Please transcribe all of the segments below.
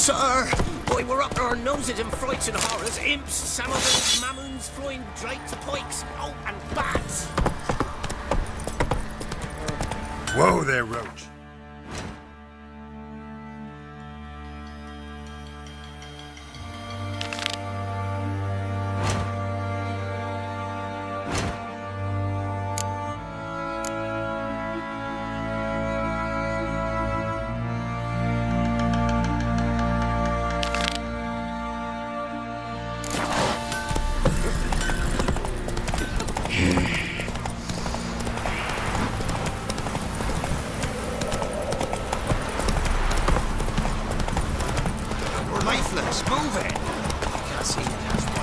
sir! Boy, we're up to our noses in frights and horrors. Imps, Samavins, Mamoons, flying drakes, pikes, oh, and bats! Whoa there, Roach.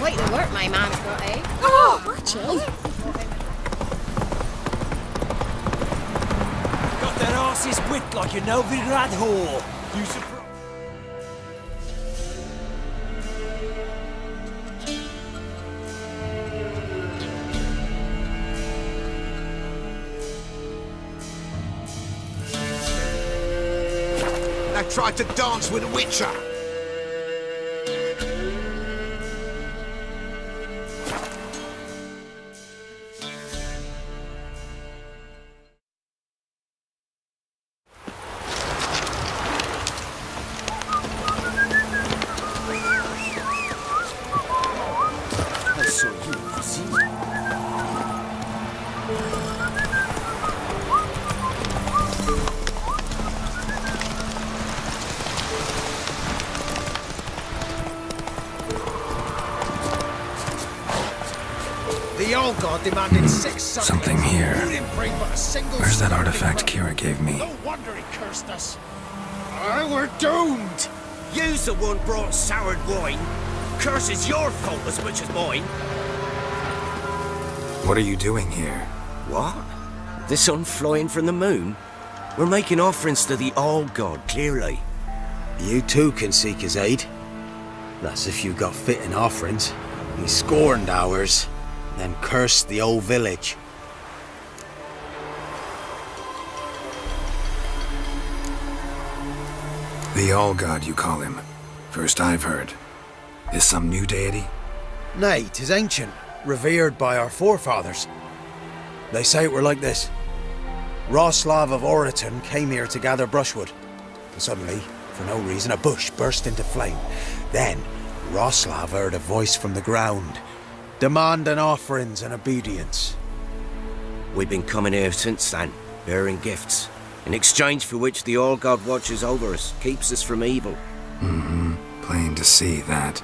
Quite the work my man's got, eh? Oh, watch it. Got that arse's whipped like a Novigrad whore. You surprised? I tried to dance with a witcher. The old god demanded 6 Something here. Where's that artifact Kira gave me? No wonder he cursed us. We're doomed. You's the one brought soured wine. Curse is your fault as much as mine. What are you doing here? What? The sun flying from the moon? We're making offerings to the All-God, clearly. You too can seek his aid. That's if you got fitting offerings. He scorned ours, then cursed the old village. The All-God, you call him. First I've heard. Is some new deity? Nay, 'tis ancient, revered by our forefathers. They say it were like this. Roslav of Oriton came here to gather brushwood. And suddenly, for no reason, a bush burst into flame. Then, Roslav heard a voice from the ground, demanding offerings and obedience. We've been coming here since then, bearing gifts, in exchange for which the All-God watches over us, keeps us from evil. Mm-hmm. Plain to see that.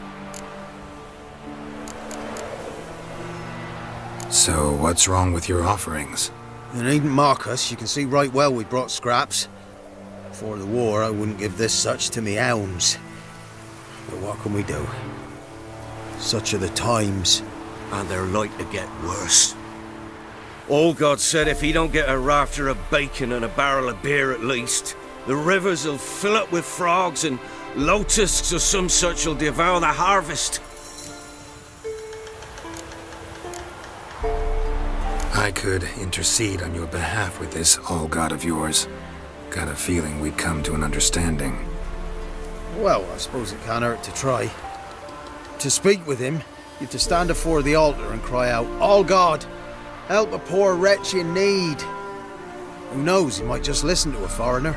So, what's wrong with your offerings? You needn't mock us, you can see right well we brought scraps. Before the war, I wouldn't give this such to me hounds. But what can we do? Such are the times. And they're like to get worse. All-God said if he don't get a rafter of bacon and a barrel of beer at least, the rivers will fill up with frogs and locusts or some such will devour the harvest. I could intercede on your behalf with this All-God of yours. Got a feeling we'd come to an understanding. Well, I suppose it can't hurt to try. To speak with him, you've to stand before the altar and cry out, "All God, help a poor wretch in need." Who knows, he might just listen to a foreigner.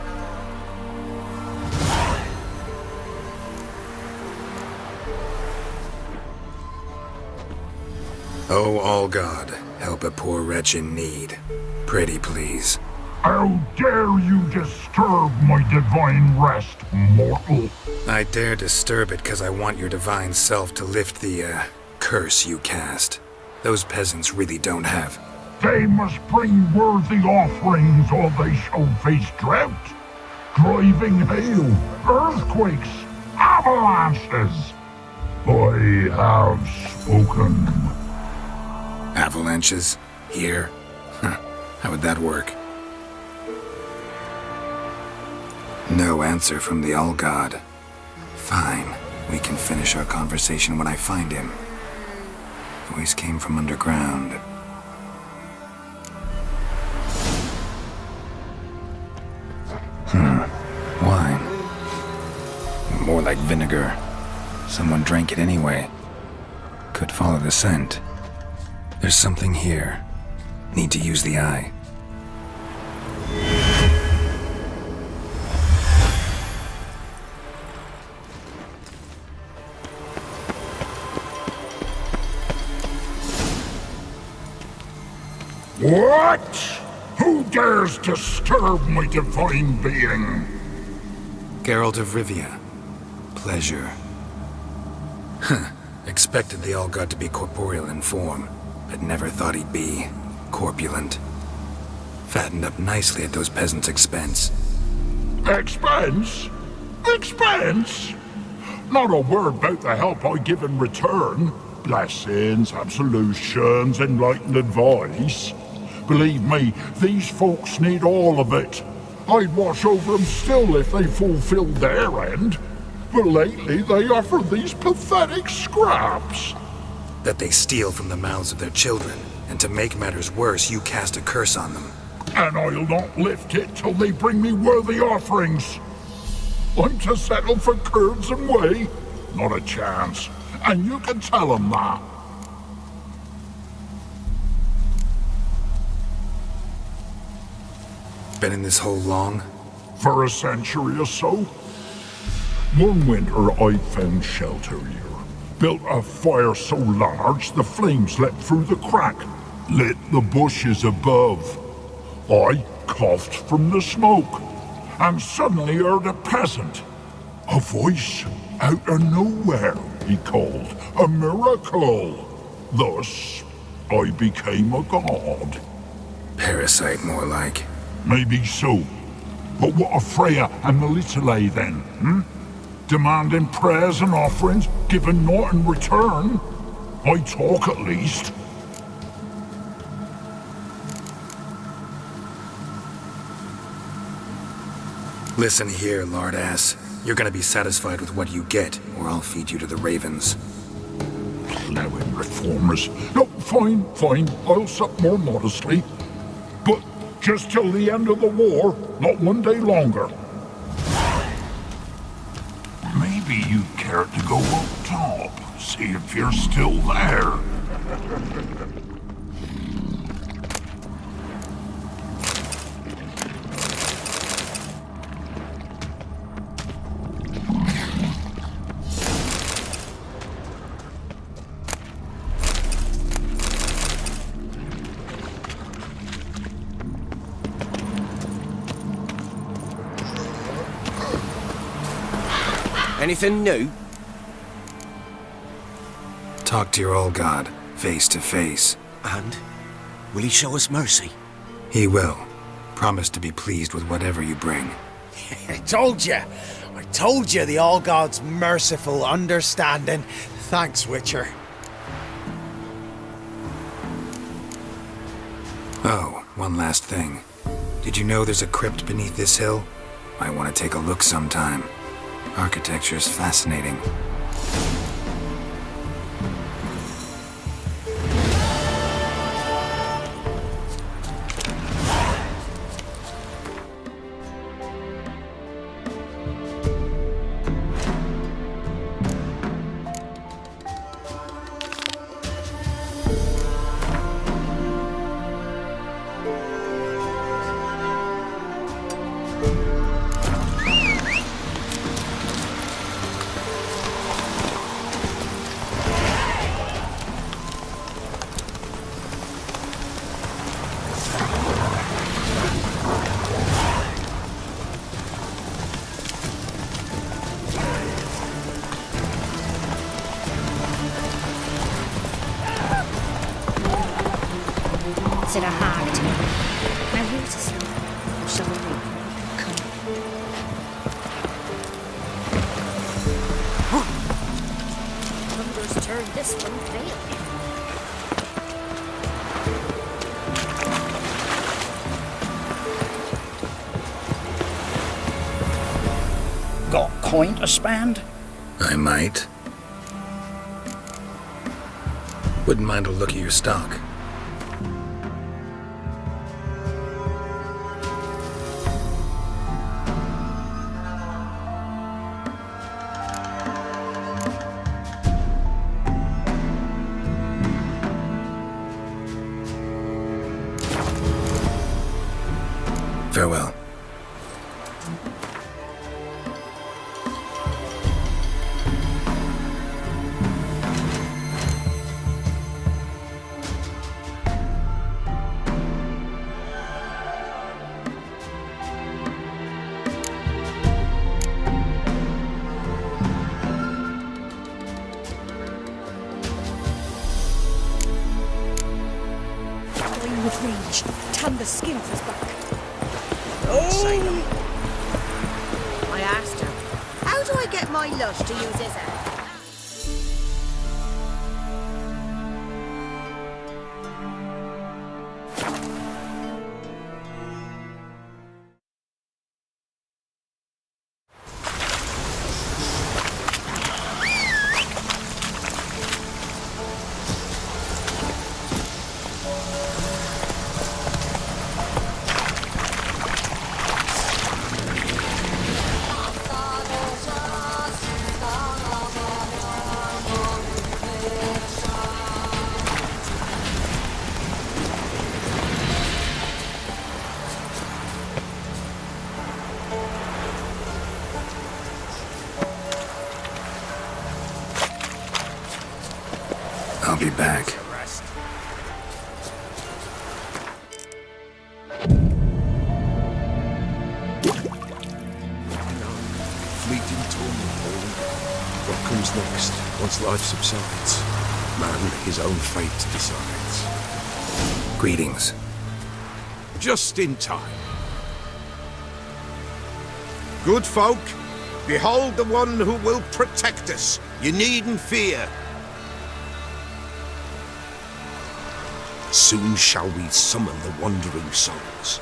Oh, All-God, help a poor wretch in need. Pretty please. How dare you disturb my divine rest, mortal? I dare disturb it because I want your divine self to lift the, curse you cast. Those peasants really don't have. They must bring worthy offerings or they shall face drought, driving hail, earthquakes, avalanches. I have spoken. Avalanches? Here? How would that work? No answer from the All-God. Fine. We can finish our conversation when I find him. Voice came from underground. Wine. More like vinegar. Someone drank it anyway. Could follow the scent. There's something here. Need to use the eye. What? Who dares disturb my divine being? Geralt of Rivia. Pleasure. Huh. Expected the All-God to be corporeal in form, but never thought he'd be corpulent. Fattened up nicely at those peasants' expense. Expense? Expense? Not a word about the help I give in return. Blessings, absolutions, enlightened advice. Believe me, these folks need all of it. I'd watch over them still if they fulfilled their end. But lately they offer these pathetic scraps. That they steal from the mouths of their children, and to make matters worse, you cast a curse on them. And I'll not lift it till they bring me worthy offerings. I'm to settle for curds and whey? Not a chance. And you can tell them that. Been in this hole long? For a century or so. One winter I found shelter here. Built a fire so large the flames leapt through the crack, lit the bushes above. I coughed from the smoke, and suddenly heard a peasant. A voice out of nowhere, he called. A miracle. Thus, I became a god. Parasite, more like. Maybe so. But what of Freya and Melitele then, Demanding prayers and offerings, giving naught in return? I talk at least. Listen here, lard-ass. You're gonna be satisfied with what you get, or I'll feed you to the ravens. Plowing reformers. No, fine. I'll sup more modestly. But just till the end of the war, not one day longer. Maybe you care to go up top, see if you're still there. Anything new? Talk to your old god, face to face. And? Will he show us mercy? He will. Promise to be pleased with whatever you bring. I told you the All-God's merciful, understanding. Thanks, Witcher. Oh, one last thing. Did you know there's a crypt beneath this hill? Might want to take a look sometime. Architecture's fascinating. Consider hard. My route is shall we come? Thunder's turn this one fail. Got coin to spend? I might. Wouldn't mind a look at your stock. Farewell. Going with rage. Tan the skin off his back. I asked her, how do I get my lush to use his head? I'll be back. Fleeting torment, Paul. What comes next, once life subsides? Man, his own fate decides. Greetings. Just in time. Good folk, behold the one who will protect us. You needn't fear. Soon shall we summon the wandering souls.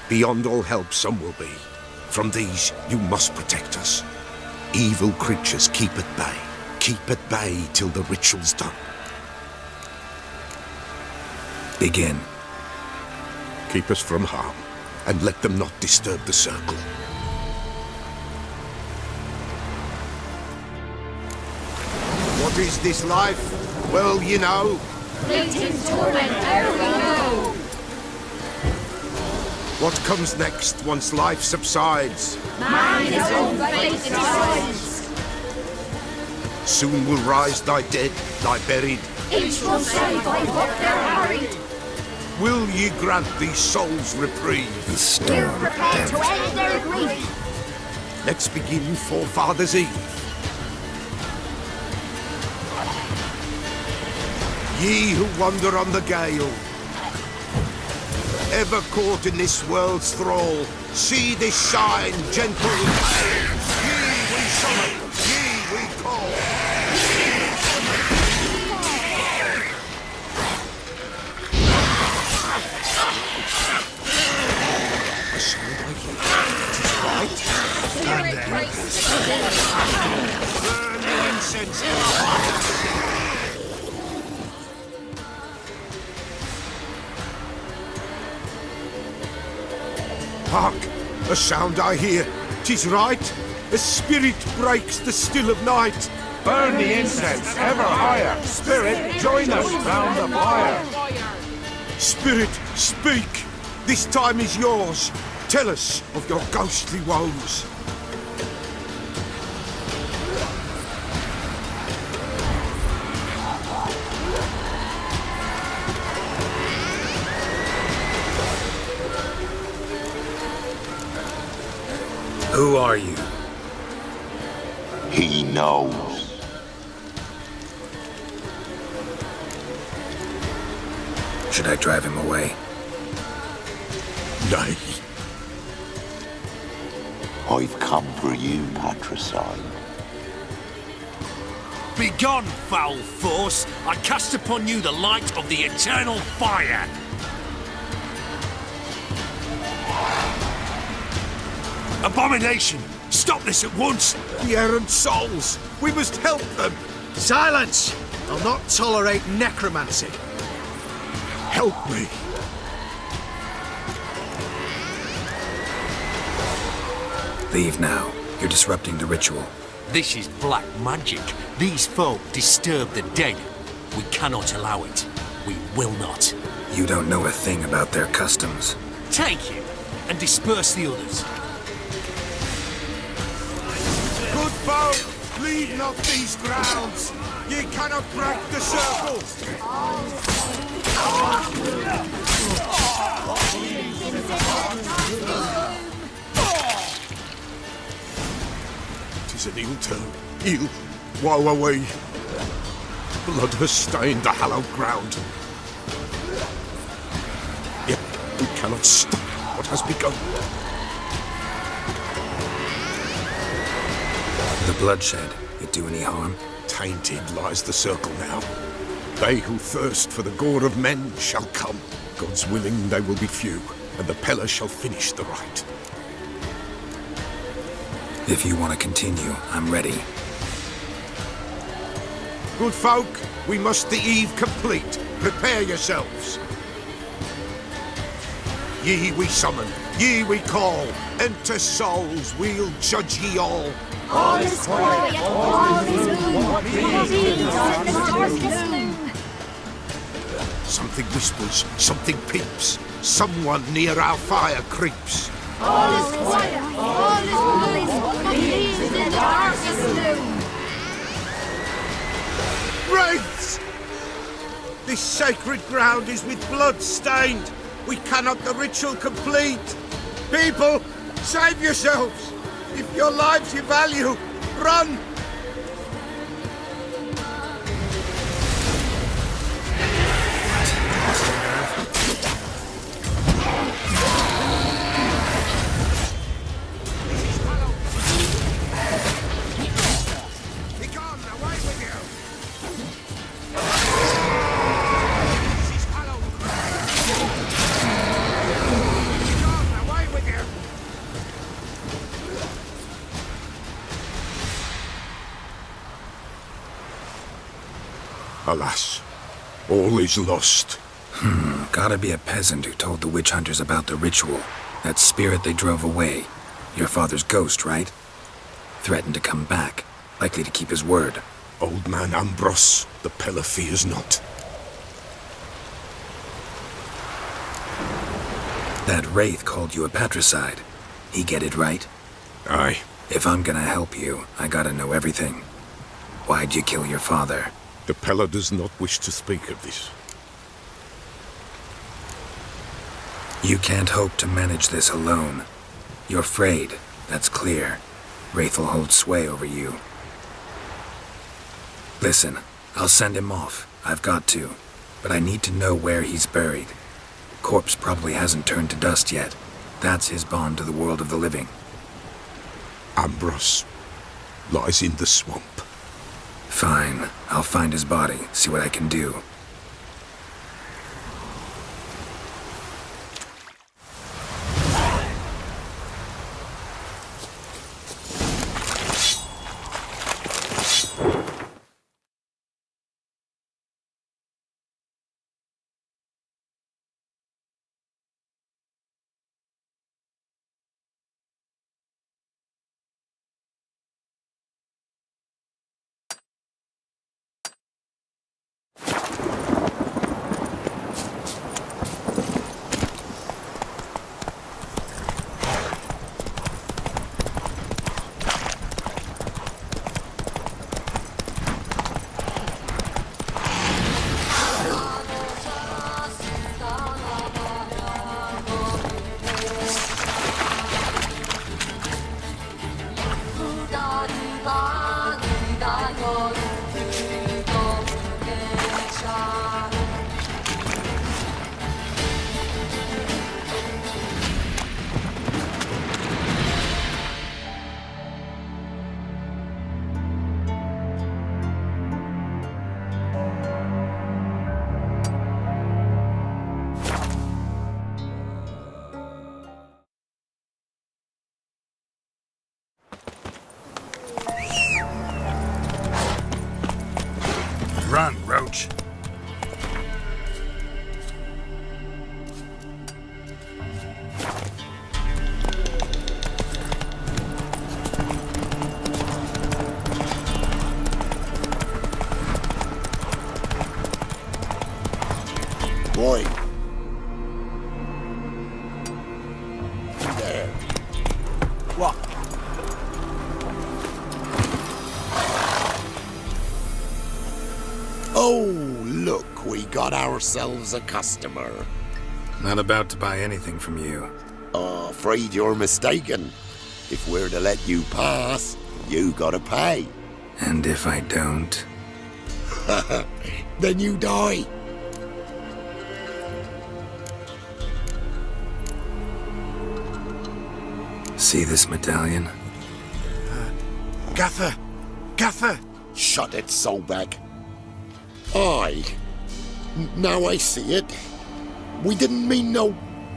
Beyond all help some will be. From these you must protect us. Evil creatures keep at bay. Keep at bay till the ritual's done. Begin. Keep us from harm, and let them not disturb the circle. What is this life? Well, you know. Fleeting torment, there we go. What comes next once life subsides? Man, his own fate decides. Soon will rise thy dead, thy buried. Each will say by what they're harried. Will ye grant these souls reprieve? The storm Prepare to ends. end their grief. Let's begin Forefathers' Eve. Ye who wander on the gale, ever caught in this world's thrall, see this shine, gentle and pale. Ye we summon, ye we call. A sound I hear. It is right. Burn the incense. Hark! A sound I hear. 'Tis right. A spirit breaks the still of night. Burn the incense ever higher. Spirit, join us round the fire. Spirit, speak. This time is yours. Tell us of your ghostly woes. Who are you? He knows. Should I drive him away? Nay. I've come for you, patricide. Begone, foul force! I cast upon you the light of the eternal fire! Abomination! Stop this at once! The errant souls. We must help them. Silence! I'll not tolerate necromancy. Help me. Leave now. You're disrupting the ritual. This is black magic. These folk disturb the dead. We cannot allow it. We will not. You don't know a thing about their customs. Take him. and disperse the others. Good folk, leave not these grounds. Ye cannot break the circle. Tis an ill turn. Ill. Woe away. Blood has stained the hallowed ground. Yet we cannot stop what has begun. The bloodshed, it do any harm? Tainted lies the circle now. They who thirst for the gore of men shall come. God's willing they will be few, and the Peller shall finish the rite. If you want to continue, I'm ready. Good folk, we must the eve complete. Prepare yourselves. Ye we summon, ye we call. Enter souls, we'll judge ye all. All is quiet, all is gloom. Peace in the darkest gloom. Something whispers, something peeps. Someone near our fire creeps. All is quiet, all is gloom. Peace in the darkest gloom. Wraiths! This sacred ground is with blood stained. We cannot the ritual complete. People, save yourselves. If your lives you value, run! Alas, all is lost. Gotta be a peasant who told the witch hunters about the ritual. That spirit they drove away. Your father's ghost, right? Threatened to come back. Likely to keep his word. Old man Ambrose, the Peller fears not. That wraith called you a patricide. He get it right? Aye. If I'm gonna help you, I gotta know everything. Why'd you kill your father? The Peller does not wish to speak of this. You can't hope to manage this alone. You're afraid, that's clear. Wraith will hold sway over you. Listen, I'll send him off. I've got to. But I need to know where he's buried. Corpse probably hasn't turned to dust yet. That's his bond to the world of the living. Ambrose lies in the swamp. Fine. I'll find his body, see what I can do. Run, Roach. Boy. we got ourselves a customer. Not about to buy anything from you. Afraid you're mistaken. If we're to let you pass, you gotta pay. And if I don't? Then you die. See this medallion? Gaffer! Gaffer! Shut it, Solbeck. Aye. Now I see it. We didn't mean no...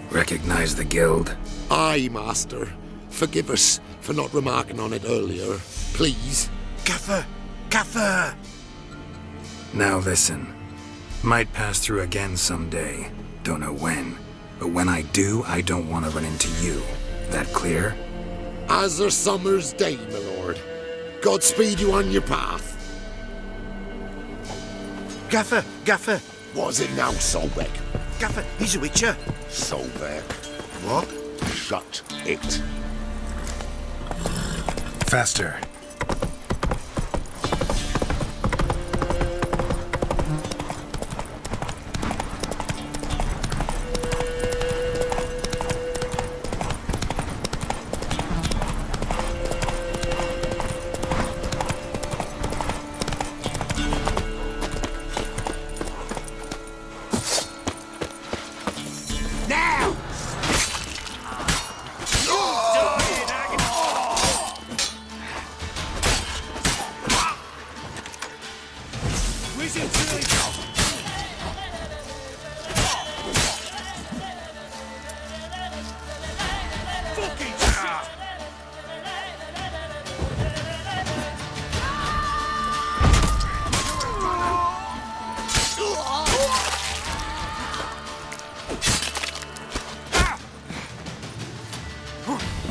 Recognize the guild? Aye, Master. Forgive us for not remarking on it earlier. Please. Gaffer! Gaffer! Now listen. Might pass through again someday. Don't know when. But when I do, I don't want to run into you. That clear? As a summer's day, my lord. Godspeed you on your path. Gaffer! Gaffer! Was it now, Solbeck? Gaffer, he's a witcher. Solbeck. What? Shut it. Faster.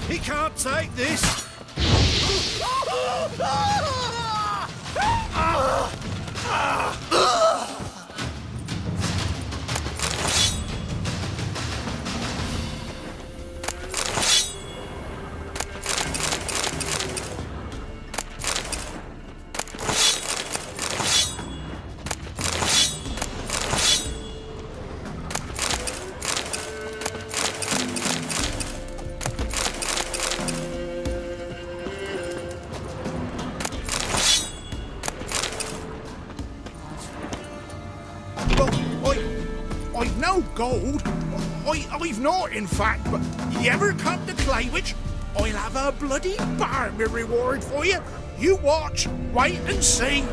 He can't take this! I've no gold. I've not, in fact, but you ever come to Claywich, I'll have a bloody barmy reward for you. You watch, wait and see.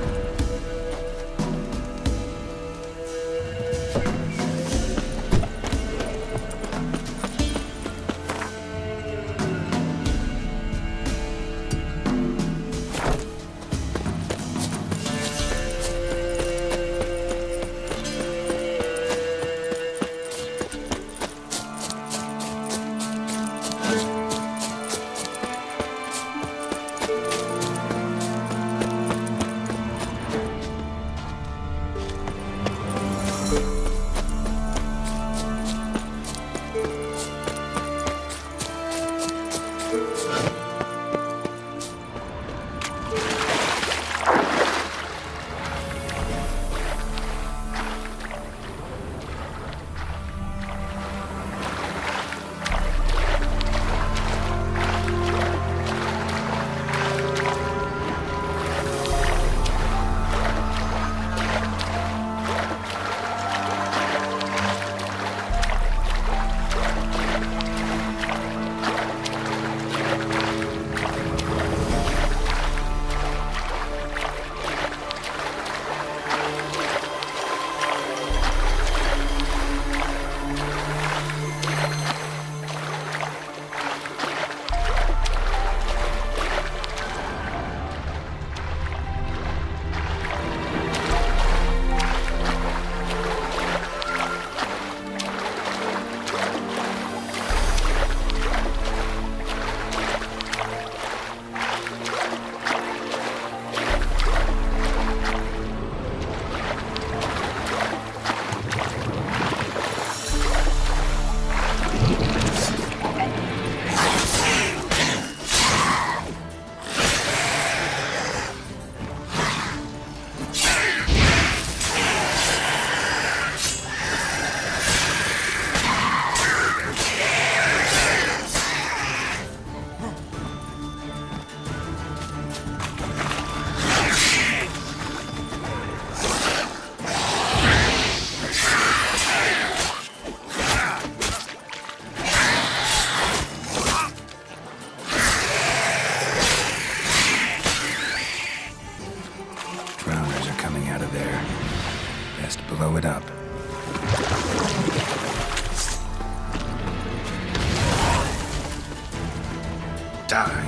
Die.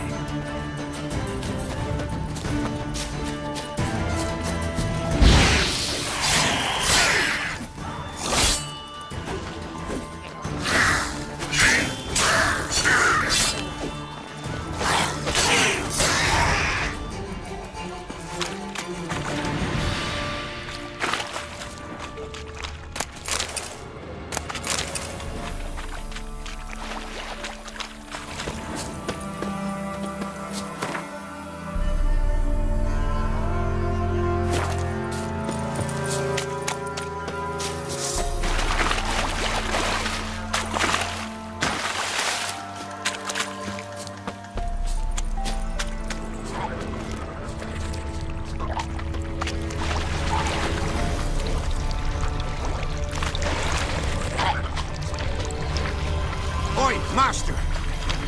Oi, Master!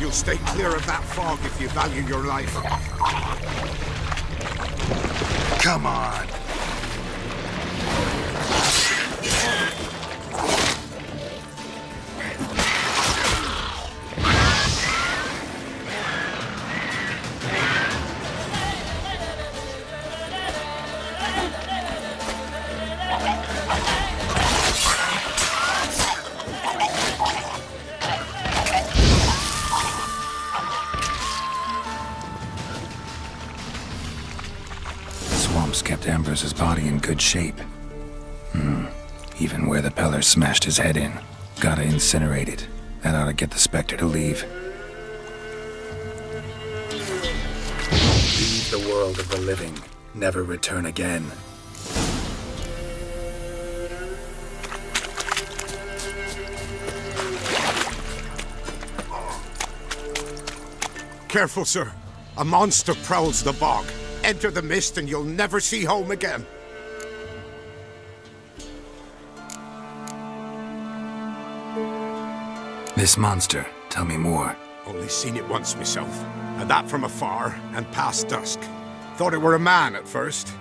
You'll stay clear of that fog if you value your life. Come on. Kept Ambrose's body in good shape. Even where the Peller smashed his head in. Gotta incinerate it. That ought to get the Spectre to leave. Leave the world of the living. Never return again. Careful, sir. A monster prowls the bog. Enter the mist and you'll never see home again. This monster, tell me more. Only seen it once myself, and that from afar and past dusk. Thought it were a man at first.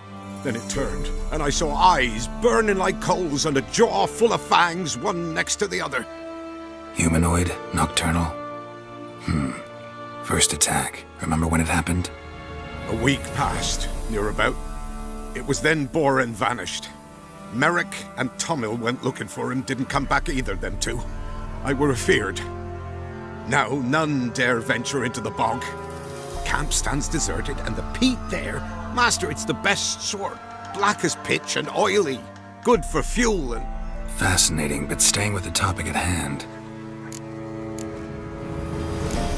Then it turned, and I saw eyes burning like coals and a jaw full of fangs, one next to the other. Humanoid? Nocturnal? First attack. Remember when it happened? A week passed, near about. It was then Boren vanished. Merrick and Tomil went looking for him, didn't come back either, them two. I were afeard. Now none dare venture into the bog. Camp stands deserted, and the peat there, Master, it's the best sort. Black as pitch and oily. Good for fuel and... Fascinating, but staying with the topic at hand.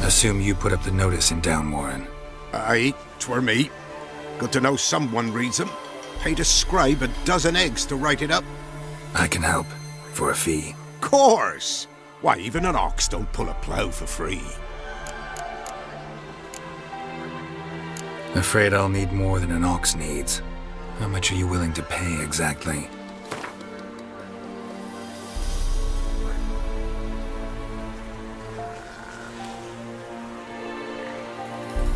Assume you put up the notice in Downwarren. Aye, 'twere me. Good to know someone reads 'em. Paid a scribe a dozen eggs to write it up. I can help. For a fee. Course! Why, even an ox don't pull a plough for free. Afraid I'll need more than an ox needs. How much are you willing to pay exactly?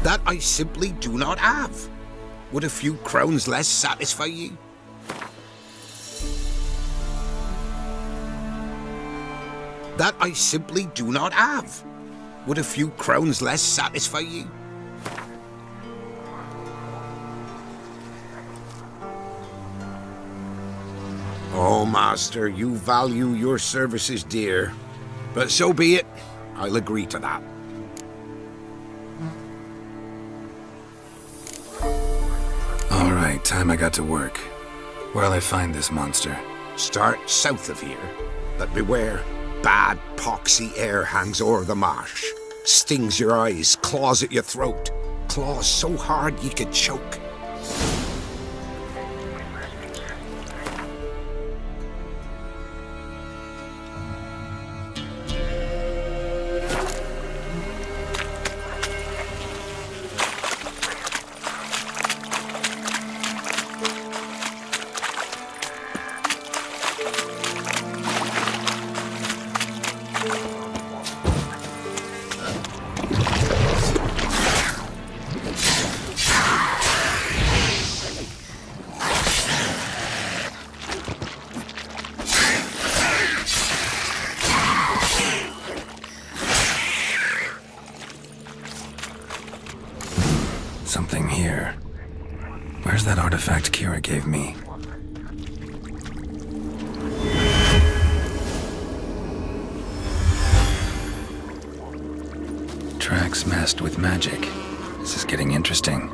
That I simply do not have. Would a few crowns less satisfy ye? That I simply do not have. Would a few crowns less satisfy ye? Oh, Master, you value your services dear. But so be it. I'll agree to that. All right, time I got to work. Where'll I find this monster? Start south of here. But beware. Bad, poxy air hangs o'er the marsh. Stings your eyes, claws at your throat. Claws so hard ye could choke. Where's that artifact Kira gave me? Tracks masked with magic. This is getting interesting.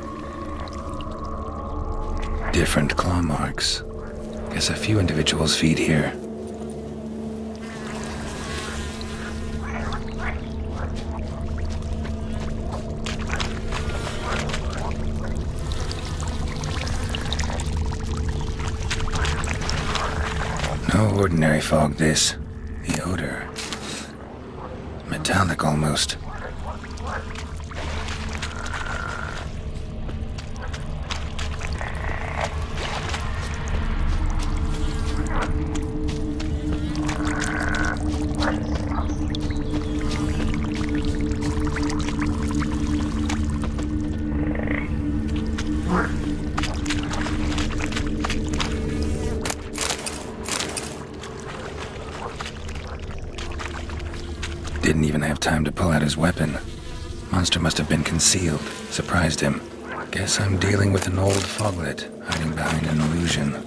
Different claw marks. Guess a few individuals feed here. No ordinary fog, this. The odor. Metallic almost. Didn't even have time to pull out his weapon. Monster must have been concealed, surprised him. Guess I'm dealing with an old foglet, hiding behind an illusion.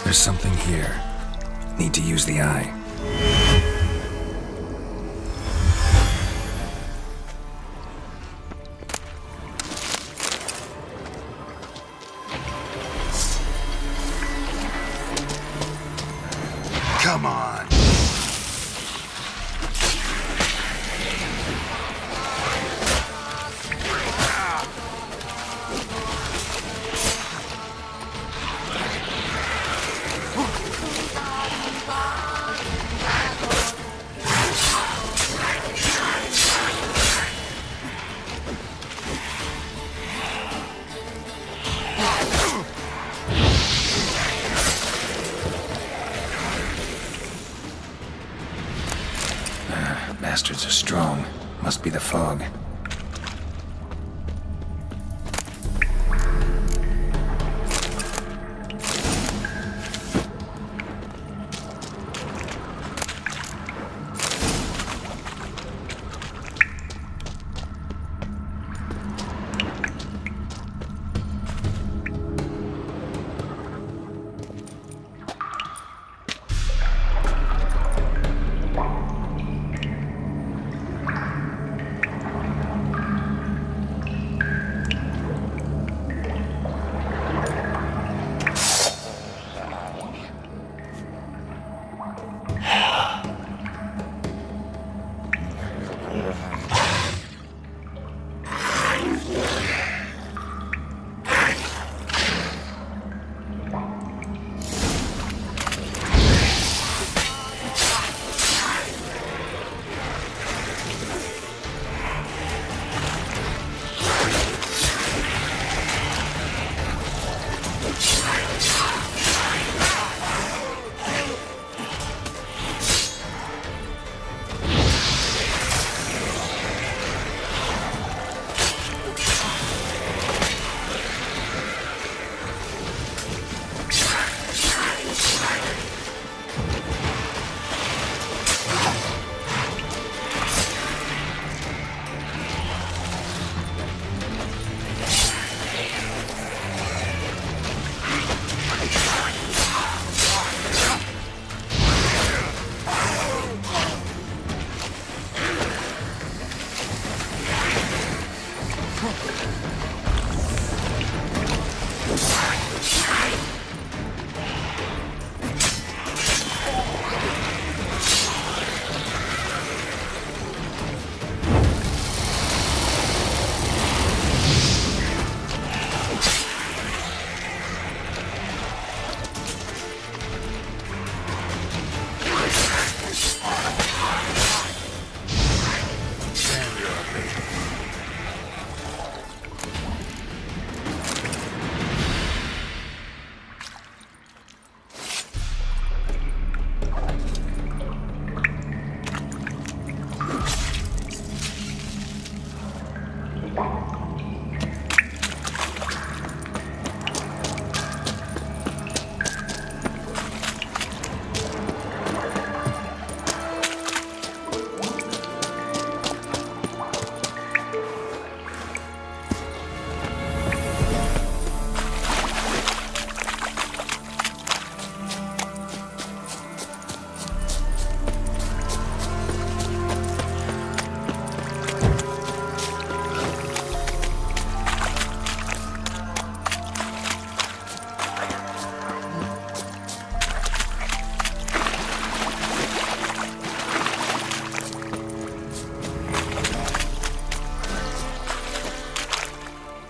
There's something here. Need to use the eye. Come on. Bastards are strong. Must be the fog.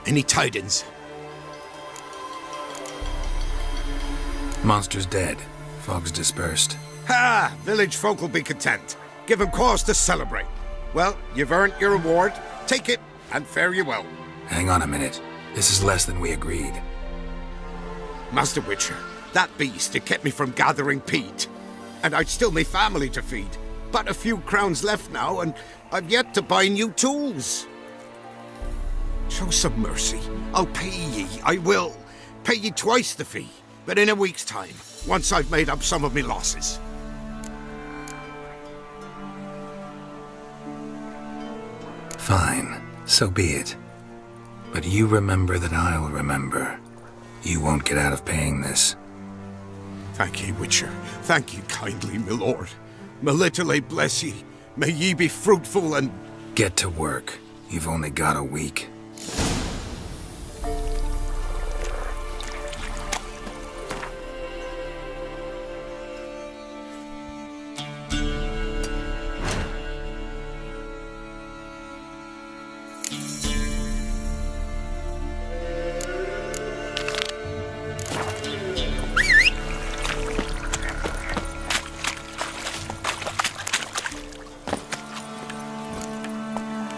Any tidings? Monster's dead. Fog's dispersed. Ha! Village folk will be content. Give 'em cause to celebrate. Well, you've earned your reward. Take it, and fare you well. Hang on a minute. This is less than we agreed. Master Witcher, that beast, it kept me from gathering peat. And I'd still me family to feed. But a few crowns left now, and I've yet to buy new tools. Show some mercy. I'll pay ye, I will. Pay ye twice the fee, but in a week's time, once I've made up some of me losses. Fine, so be it. But you remember that I'll remember. You won't get out of paying this. Thank ye, Witcher. Thank ye kindly, my lord. Melitele bless ye. May ye be fruitful and... Get to work. You've only got a week.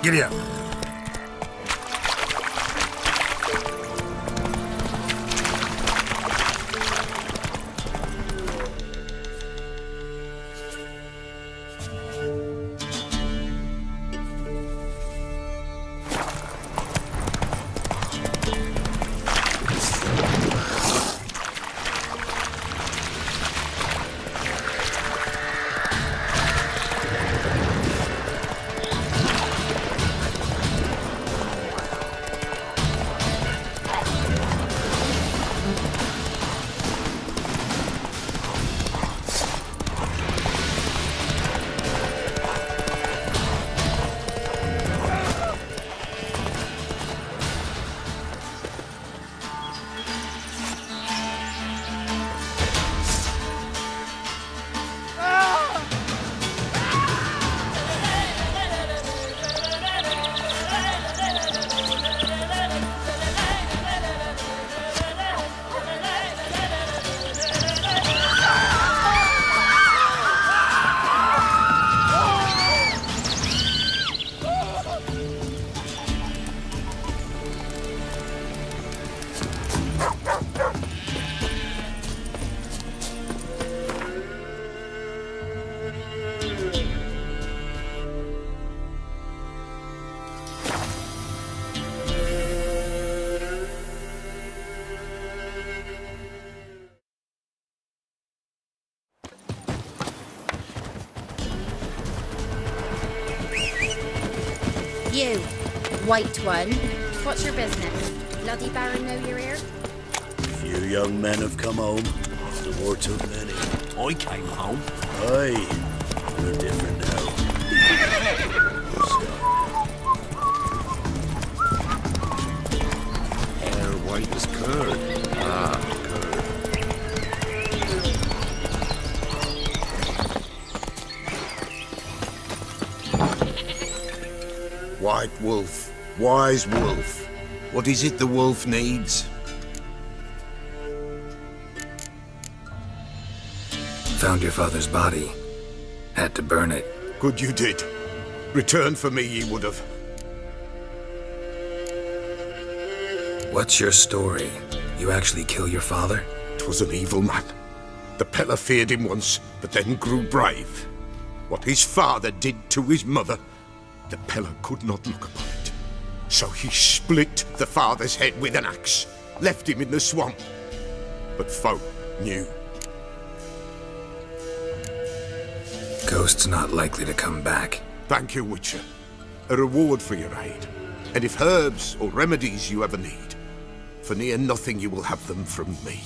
Giddy up. You, white one. What's your business? Bloody Baron know you're here? Few young men have come home. The war took many. I came home. Aye, we're different now. Hair white as curd. Ah, curd. White wolf, wise wolf. What is it the wolf needs? Found your father's body. Had to burn it. Good you did. Return for me ye would have. What's your story? You actually kill your father? 'Twas an evil man. The Peller feared him once, but then grew brave. What his father did to his mother, the Peller could not look upon it. So he split the father's head with an axe, left him in the swamp. But folk knew. Ghost's not likely to come back. Thank you, Witcher. A reward for your aid. And if herbs or remedies you ever need, for near nothing you will have them from me.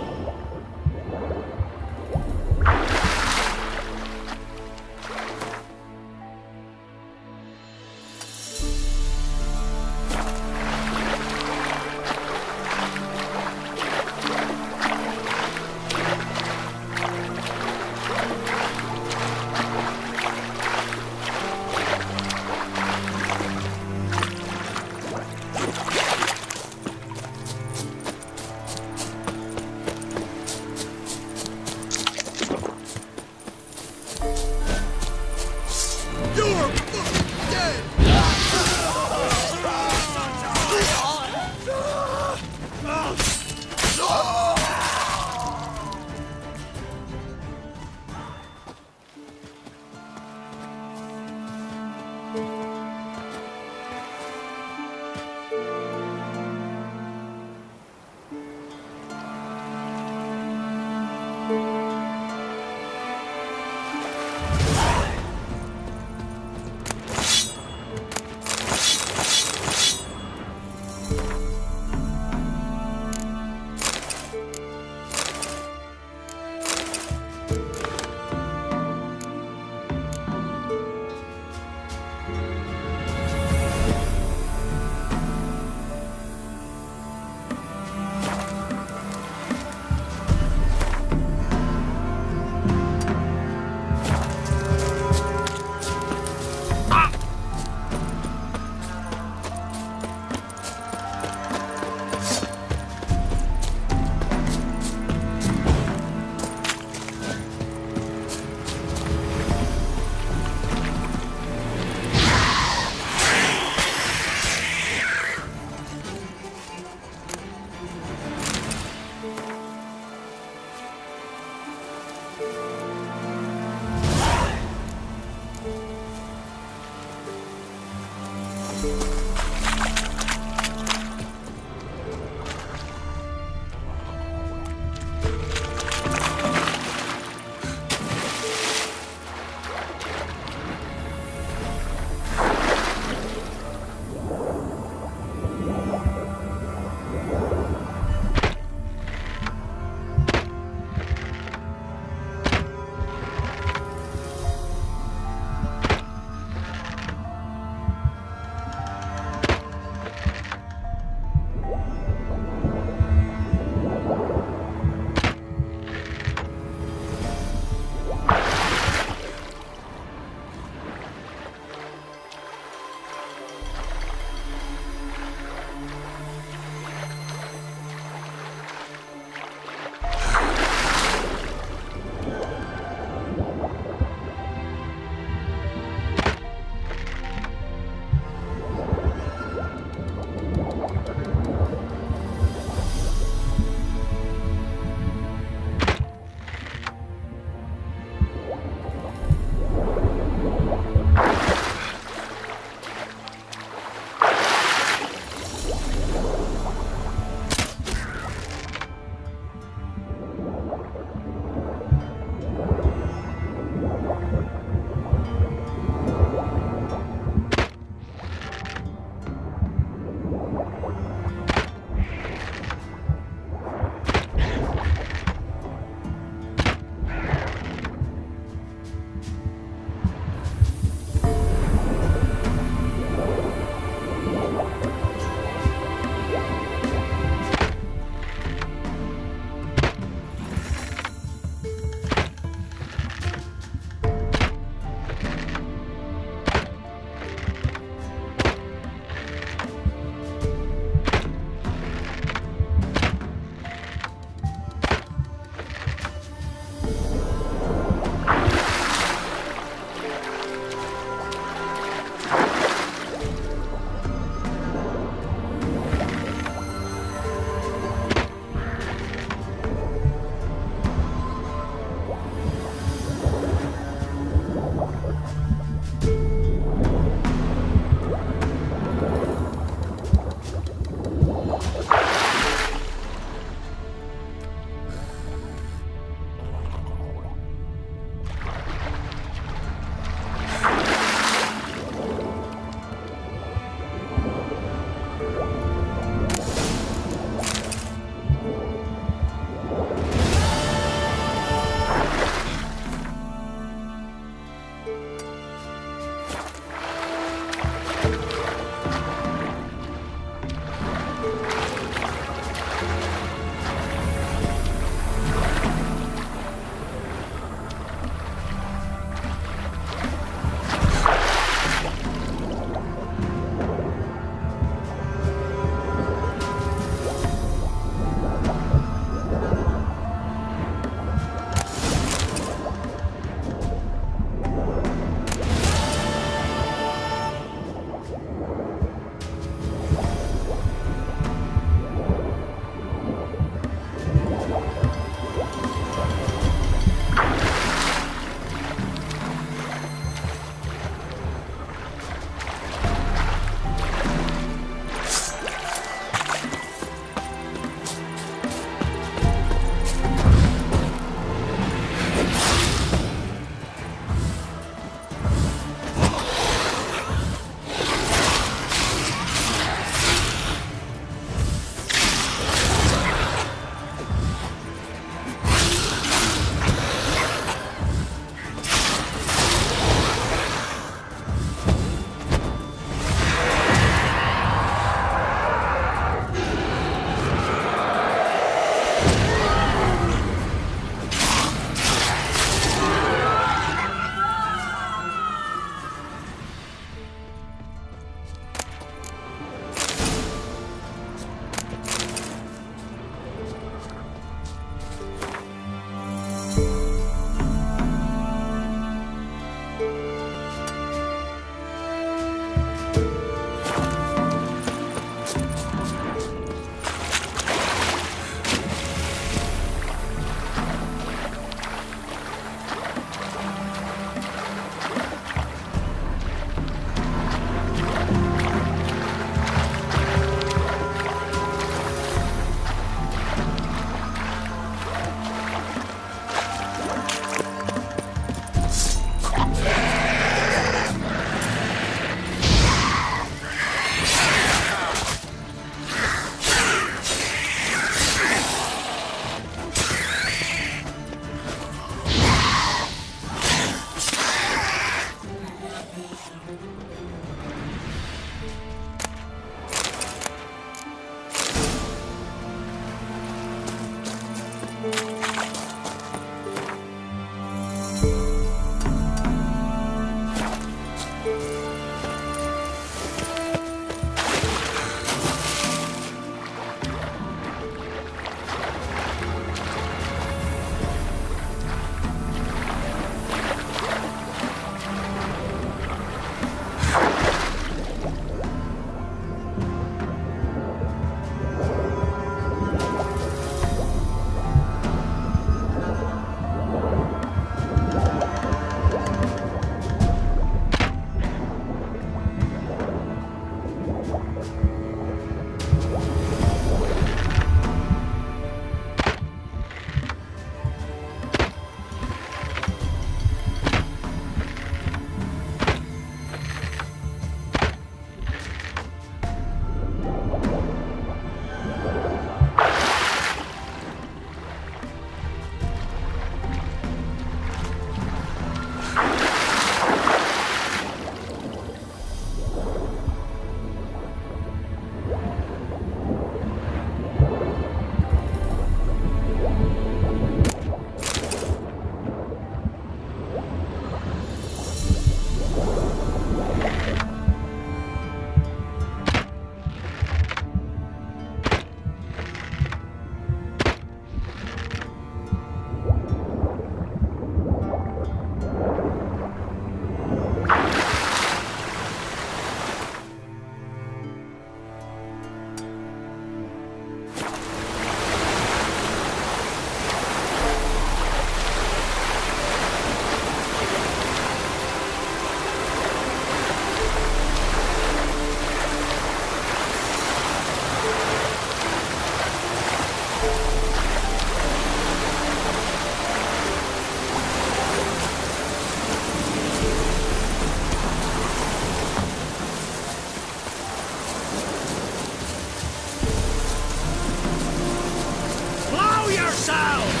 sound!